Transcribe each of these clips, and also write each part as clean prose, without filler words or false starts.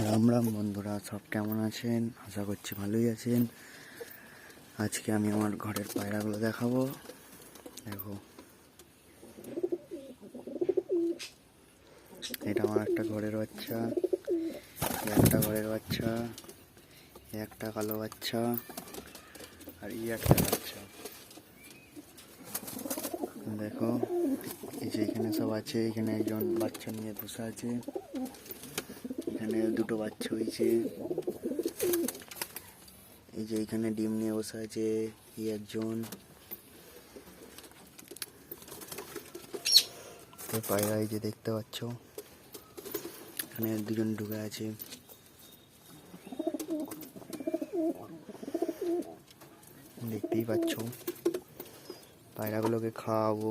রাম রাম বন্ধুরা, সব কেমন আছেন? আশা করছি ভালোই আছেন। আজকে আমি আমার ঘরের পায়রাগুলো দেখাবো। দেখো, এটা আমার একটা ঘরের বাচ্চা, একটা ঘরের বাচ্চা, একটা কালো বাচ্চা, আর একটা বাচ্চা। দেখো, এই যে এখানে সব আছে। এখানে একজন বাচ্চা নিয়ে বসে আছে। এখানে দুটো বাচ্চা হয়েছে। এই যে এখানে ডিম নিয়ে বসে আছে একজন। পায়রা এই যে দেখতে পাচ্ছ, এখানে দুজন ঢুকে আছে। দেখতেই পাচ্ছ, পায়রাগুলোকে খাওয়াবো।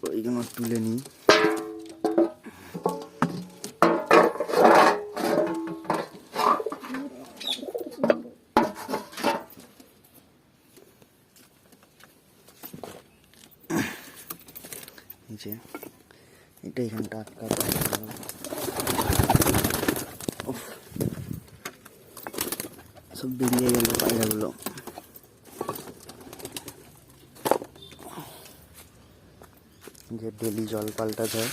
ওইগুলো তুলে নিই। যে এটা এখানটা আটকা সব বেরিয়ে গেল পায়রাগুলো। যে ডেলি জল পাল্টাতে হয়।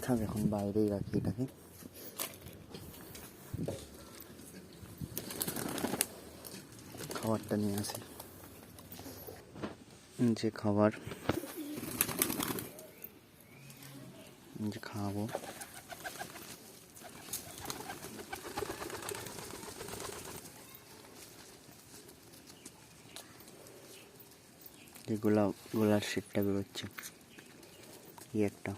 থাক, এখন বাইরেই রাখি এটাকে। খাবারটা নিয়ে আসি। যে খাবার যে খাওয়াবো, যে গোলার শিটটা বেরোচ্ছে, একটা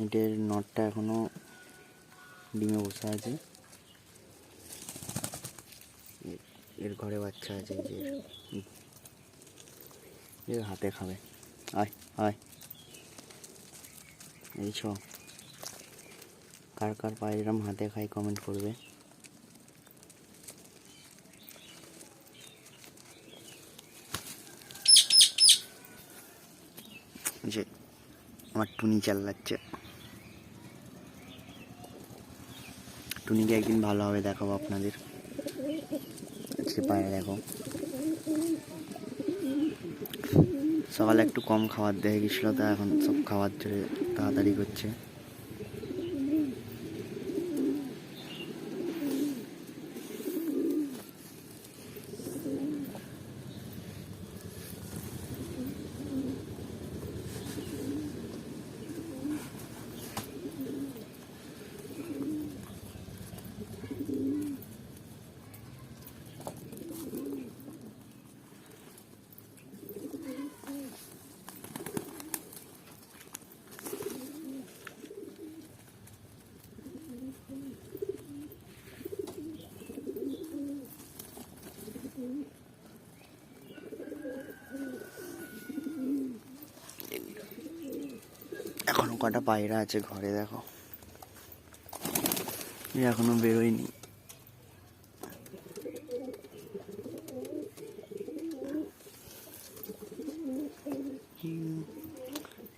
এটার নটটা এখনো ডিমে বসে আছে। এর ঘরে বাচ্চা আছে, যে এর হাতে খাবে। আয় আয়, এই ছ কার কার পায়রাম হাতে খাই কমেন্ট করবে। যে আমার টুনি চালাচ্ছে। টুনিকে একদিন ভালোভাবে দেখাবো আপনাদের। আজকে পায়রা দেখো, সকালে একটু কম খাবার দেওয়া গেছিলো, তা এখন সব খাবার ধরে তাড়াতাড়ি করছে। এখনো কটা পায়রা আছে ঘরে, দেখো এখনো বেরোয়নি।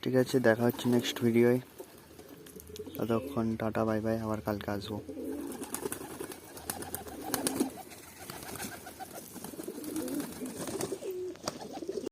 ঠিক আছে, দেখা হচ্ছে নেক্সট ভিডিওয়। ততক্ষণ টাটা, বাই বাই, আবার কালকে আসবো।